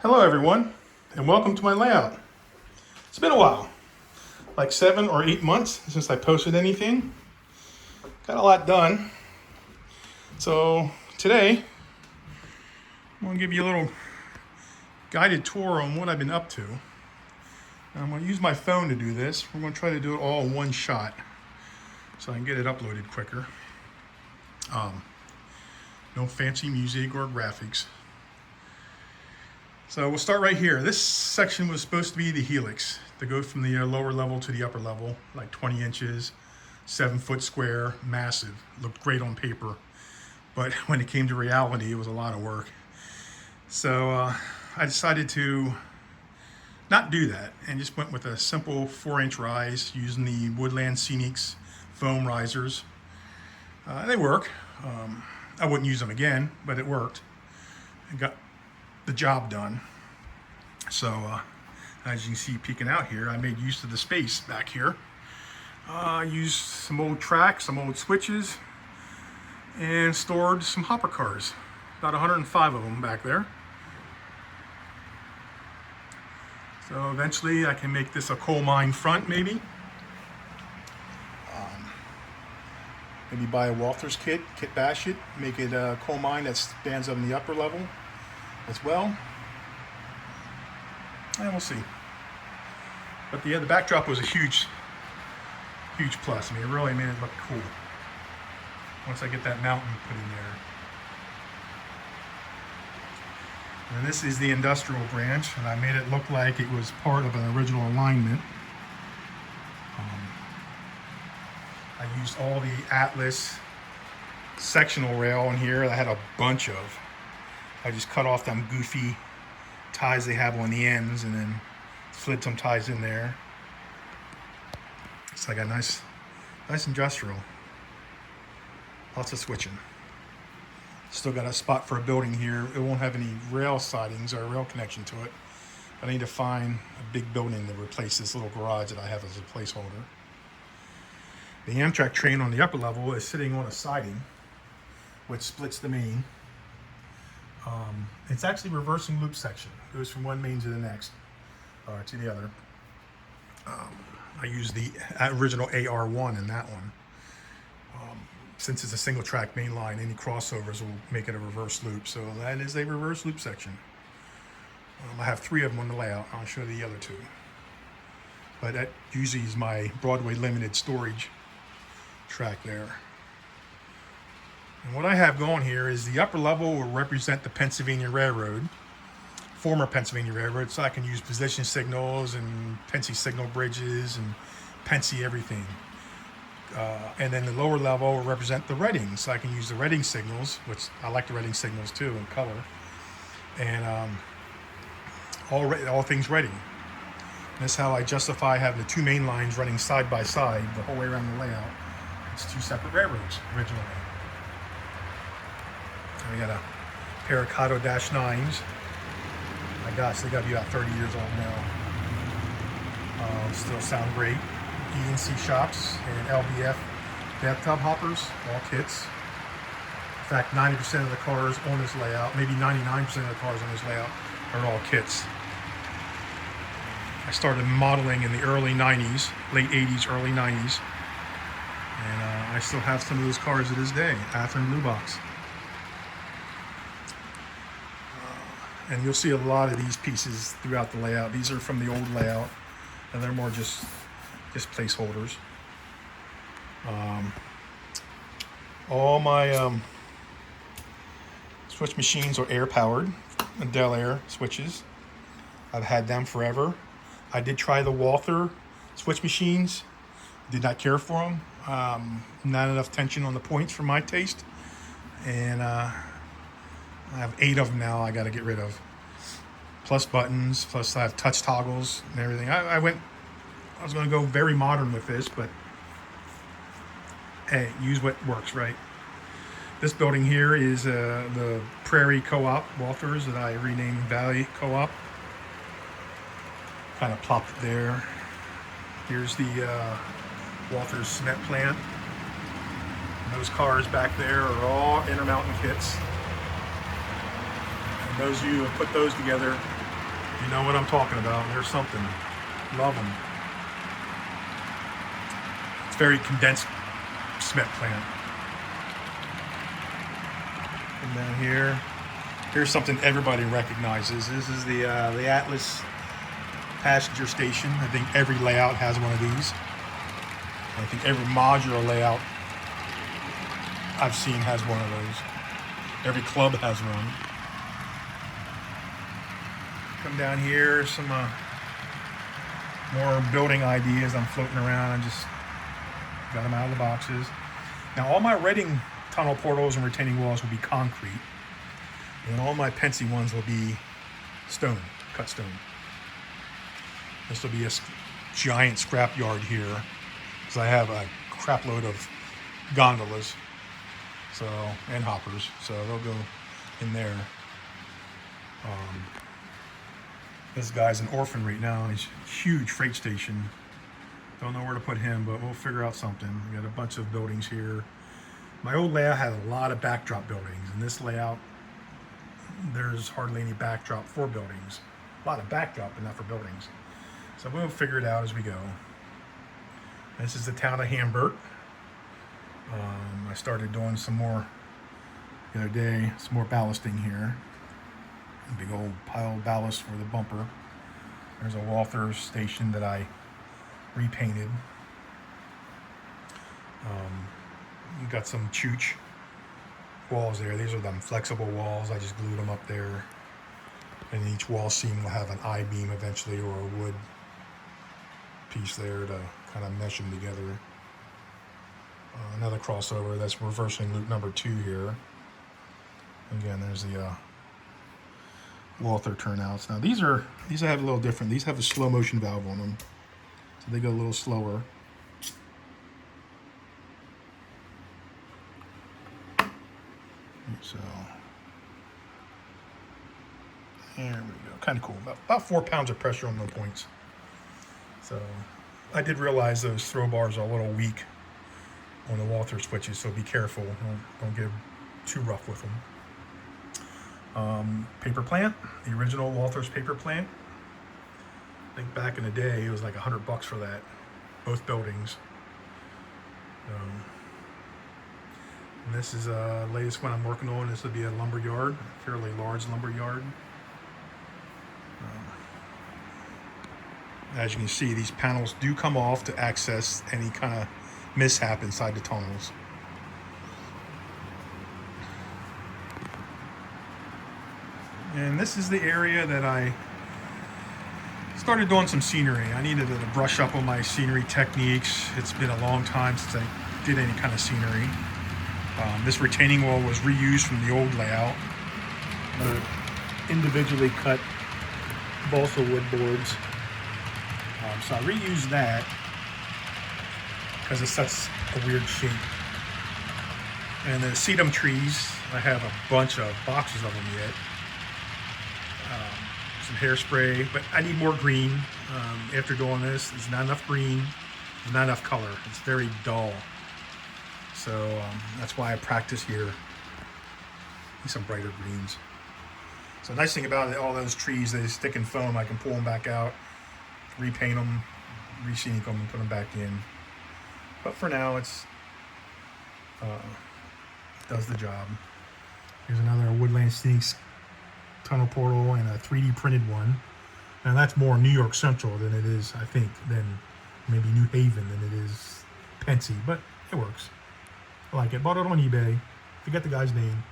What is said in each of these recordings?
Hello everyone, and welcome to my layout. It's been a while, like 7 or 8 months since I posted anything. Got a lot done. So today, I'm gonna give you a little guided tour on what I've been up to. I'm gonna use my phone to do this. We're gonna try to do it all in one shot so I can get it uploaded quicker. No fancy music or graphics. So we'll start right here. This section was supposed to be the helix to go from the lower level to the upper level, like 20 inches, 7-foot square, massive. Looked great on paper, but when it came to reality, it was a lot of work. So I decided to not do that and just went with a simple 4-inch rise using the Woodland Scenics foam risers. They work. I wouldn't use them again, but it worked. I got the job done. So as you can see peeking out here, I made use of the space back here. I used some old tracks, some old switches, and stored some hopper cars, about 105 of them back there. So eventually I can make this a coal mine front, maybe buy a Walther's kit bash it, make it a coal mine that stands on the upper level as well, and we'll see. But the backdrop was a huge plus. I mean, it really made it look cool once I get that mountain put in there. And this is the industrial branch, and I made it look like it was part of an original alignment. I used all the Atlas sectional rail in here. I had a bunch of. I just cut off them goofy ties they have on the ends and then slid some ties in there. It's like a nice industrial. Lots of switching. Still got a spot for a building here. It won't have any rail sidings or rail connection to it. I need to find a big building to replace this little garage that I have as a placeholder. The Amtrak train on the upper level is sitting on a siding which splits the main. It's actually reversing loop section. It goes from one main to the next, or to the other. I used the original AR1 in that one. Since it's a single track main line, any crossovers will make it a reverse loop. So that is a reverse loop section. I have 3 of them on the layout. I'll show the other 2. But that usually is my Broadway limited storage track there. And what I have going here is the upper level will represent the Pennsylvania Railroad, former Pennsylvania Railroad, so I can use position signals and Pennsy signal bridges and Pennsy everything. And then the lower level will represent the Reading, so I can use the Reading signals, which I like the Reading signals too in color, and all things Reading. And that's how I justify having the 2 main lines running side by side the whole way around the layout. It's 2 separate railroads originally. We got a pair of Kato -9s. My gosh, they got to be about 30 years old now. Still sound great. ENC shops and LBF bathtub hoppers, all kits. In fact, 90% of the cars on this layout, maybe 99% of the cars on this layout are all kits. I started modeling in the early 90s, late 80s, early 90s. And I still have some of those cars to this day, Athearn Blue Box. And you'll see a lot of these pieces throughout the layout. These are from the old layout, and they're more just placeholders. All my switch machines are air powered, Dell Air switches. I've had them forever. I did try the Walther switch machines. Did not care for them. Not enough tension on the points for my taste, and I have 8 of them now I got to get rid of. Plus buttons, plus I have touch toggles and everything. I was going to go very modern with this, but hey, use what works, right? This building here is the Prairie Co-op Walthers that I renamed Valley Co-op. Kind of plopped it there. Here's the Walthers cement plant. And those cars back there are all Intermountain kits. And those of you who have put those together You know what I'm talking about. There's something. Love them. It's very condensed cement plant. And down here, here's something everybody recognizes. This is the Atlas passenger station. I think every layout has one of these. I think every modular layout I've seen has one of those. Every club has one. Come down here, some more building ideas I'm floating around. I just got them out of the boxes. Now all my Reading tunnel portals and retaining walls will be concrete, and all my Pensy ones will be stone, cut stone. This will be a giant scrap yard here, because I have a crap load of gondolas, so, and hoppers, so they'll go in there. This guy's an orphan right now. He's a huge freight station. Don't know where to put him, but we'll figure out something. We got a bunch of buildings here. My old layout had a lot of backdrop buildings. In this layout, there's hardly any backdrop for buildings. A lot of backdrop, but not for buildings. So we'll figure it out as we go. This is the town of Hamburg. I started doing some more the other day, some more ballasting here. A big old pile of ballast for the bumper. There's a Walther station that I repainted. Got some chooch walls there. These are them flexible walls. I just glued them up there. And each wall seam will have an I-beam eventually, or a wood piece there to kind of mesh them together. Another crossover, that's reversing loop number 2 here. Again, there's the Walther turnouts. Now these I have a little different. These have a slow motion valve on them, so they go a little slower. So there we go. Kind of cool. About 4 pounds of pressure on the points. So I did realize those throw bars are a little weak on the Walther switches, so be careful. Don't get too rough with them. Paper plant, the original Walther's paper plant. I think back in the day it was like $100 for that, both buildings. And this is the latest one I'm working on. This will be a lumber yard, a fairly large lumber yard. As you can see, these panels do come off to access any kind of mishap inside the tunnels. And this is the area that I started doing some scenery. I needed to brush up on my scenery techniques. It's been a long time since I did any kind of scenery. This retaining wall was reused from the old layout. Individually cut balsa wood boards. So I reused that because it's such a weird shape. And the sedum trees, I have a bunch of boxes of them yet. Some hairspray, but I need more green. After doing this, there's not enough green, there's not enough color. It's very dull. So that's why I practice here. Need some brighter greens. So the nice thing about it, all those trees, they stick in foam. I can pull them back out, repaint them, re-scenic them, and put them back in. But for now, it's does the job. Here's another Woodland Sneaks tunnel portal and a 3D printed one. And that's more New York Central than it is, I think, than maybe New Haven than it is Pensy, but it works. I like it. Bought it on eBay. Forget the guy's name.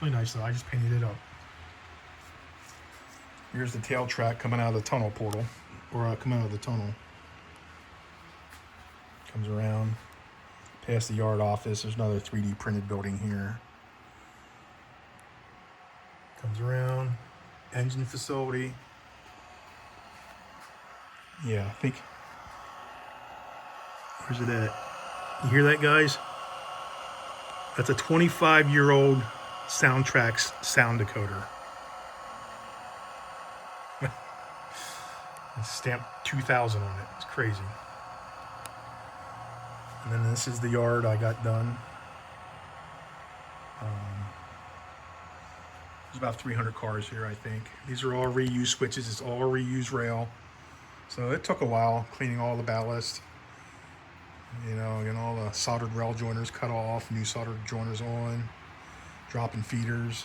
Really nice though. I just painted it up. Here's the tail track coming out of the tunnel portal, or coming out of the tunnel. Comes around past the yard office. There's another 3D printed building here. Comes around, engine facility. Yeah, I think. Where's it at? You hear that, guys? That's a 25-year-old Soundtrack's sound decoder. It's stamped 2000 on it. It's crazy. And then this is the yard I got done. There's about 300 cars here, I think. These are all reused switches. It's all reused rail. So it took a while cleaning all the ballast. You know, getting all the soldered rail joiners cut off, new soldered joiners on, dropping feeders.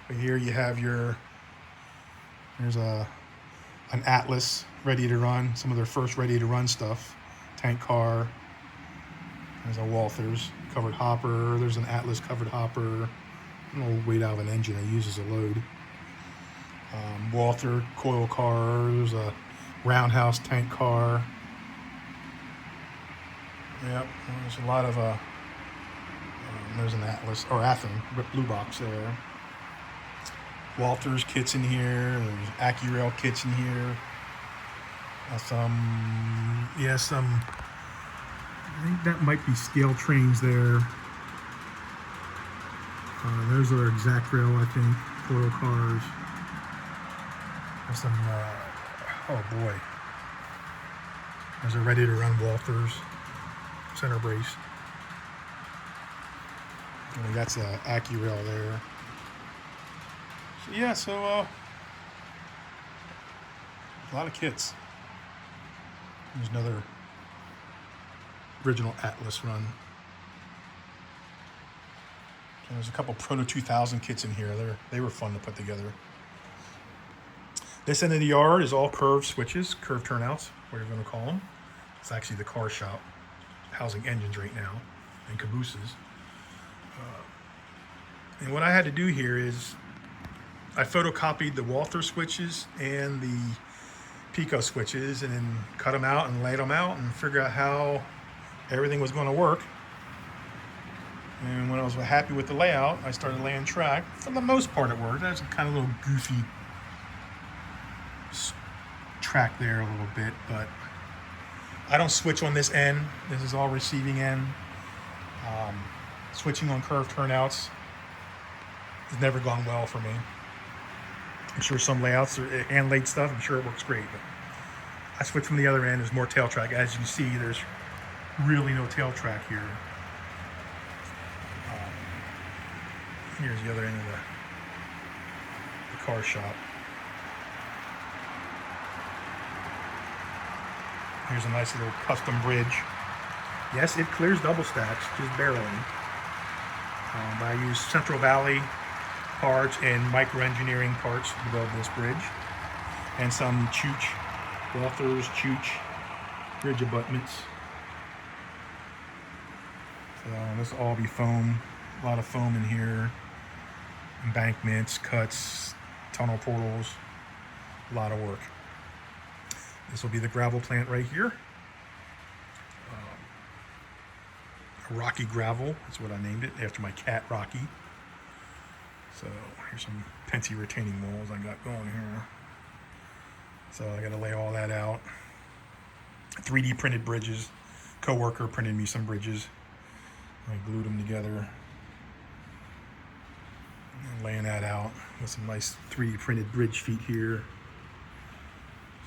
But here you have there's an Atlas ready to run, some of their first ready to run stuff. Tank car. There's a Walthers covered hopper. There's an Atlas covered hopper. An old weight out of an engine I use as a load. Walther coil car. There's a roundhouse tank car. Yep, there's a lot of there's an Atlas or Athens blue box there. Walters kits in here. There's AccuRail kits in here. Some I think that might be scale trains there. Those are exact rail, I think, coil cars. There's some, oh boy. There's a ready to run Walthers center brace. And that's a AccuRail there. So yeah, a lot of kits. There's another original Atlas run. So there's a couple Proto 2000 kits in here. They were fun to put together. This end of the yard is all curved switches, curved turnouts, whatever you're going to call them. It's actually the car shop housing engines right now and cabooses. And what I had to do here is I photocopied the Walther switches and the Pico switches and then cut them out and laid them out and figure out how everything was going to work. And when I was happy with the layout, I started laying track. For the most part, it worked. There's a kind of little goofy track there a little bit, but I don't switch on this end. This is all receiving end. Switching on curved turnouts has never gone well for me. I'm sure some layouts or hand laid stuff, I'm sure it works great, but I switch from the other end. There's more tail track. As you can see, there's really no tail track here. Here's the other end of the car shop. Here's a nice little custom bridge. Yes, it clears double stacks, just barely. But I use Central Valley parts and micro-engineering parts to build this bridge. And some Chooch, Walthers Chooch bridge abutments. So this will all be foam. A lot of foam in here. Embankments, cuts, tunnel portals. A lot of work. This will be the gravel plant right here. Rocky Gravel is what I named it, after my cat Rocky. So here's some Penty retaining walls I got going here. So I got to lay all that out. 3D printed bridges. Coworker printed me some bridges. I glued them together. And laying that out with some nice 3D printed bridge feet here.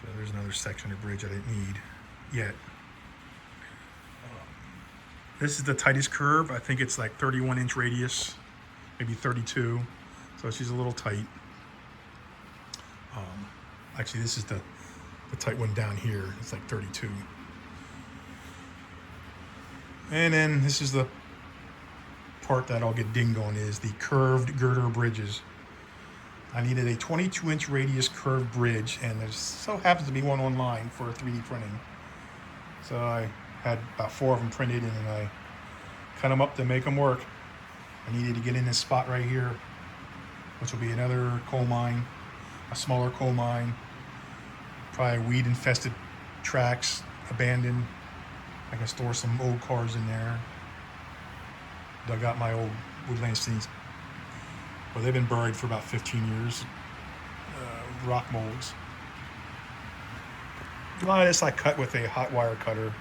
So there's another section of bridge I didn't need yet. This is the tightest curve. I think it's like 31-inch radius, maybe 32. So she's a little tight. Actually, this is the tight one down here. It's like 32. And then this is the part that I'll get dinged on, is the curved girder bridges. I needed a 22-inch radius curved bridge, and there so happens to be one online for 3D printing. So I had about 4 of them printed, and then I cut them up to make them work. I needed to get in this spot right here, which will be another coal mine, a smaller coal mine, probably weed-infested tracks, abandoned. I can store some old cars in there. Dug out my old woodland scenes. Well, they've been buried for about 15 years. Rock molds. A lot of this I cut with a hot wire cutter.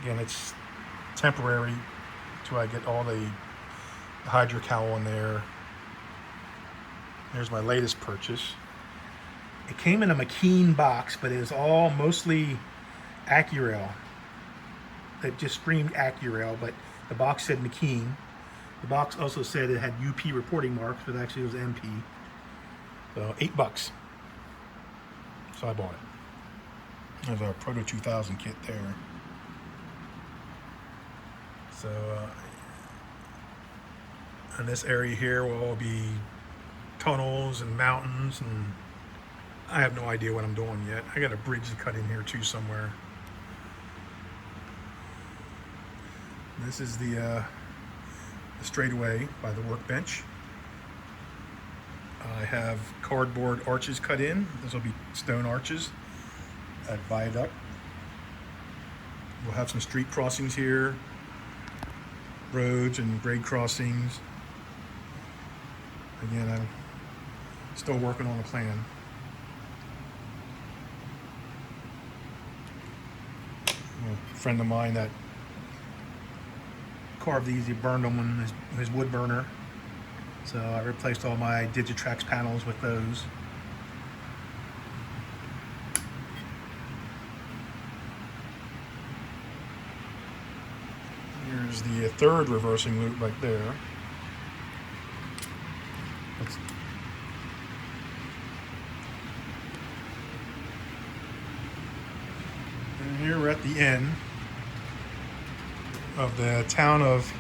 Again, it's temporary until I get all the hydrocowl in there. Here's my latest purchase. It came in a McKean box, but it was all mostly AccuRail. It just screamed AccuRail, but the box said McKean. The box also said it had UP reporting marks, but actually it was MP. So $8. So I bought it. There's our Proto 2000 kit there. So, and this area here will all be tunnels and mountains, and I have no idea what I'm doing yet. I got a bridge to cut in here too somewhere. This is the straightaway by the workbench. I have cardboard arches cut in. This will be stone arches at viaduct. We'll have some street crossings here, roads and grade crossings. Again, I'm still working on a plan. A friend of mine that carved these, he burned them on his wood burner. So I replaced all my Digitrax panels with those. Here's the third reversing loop right there. And here we're at the end of the town of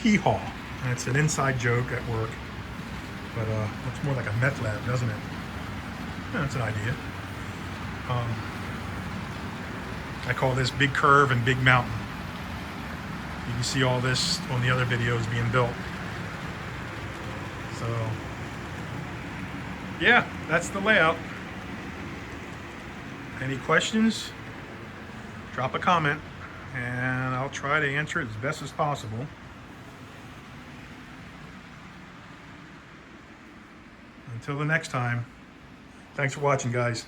Hee Haw. And it's an inside joke at work, but looks more like a meth lab, doesn't it? Yeah, that's an idea. I call this Big Curve and Big Mountain. You can see all this on the other videos being built. So, yeah, that's the layout. Any questions? Drop a comment, and I'll try to answer it as best as possible. Until the next time, thanks for watching, guys.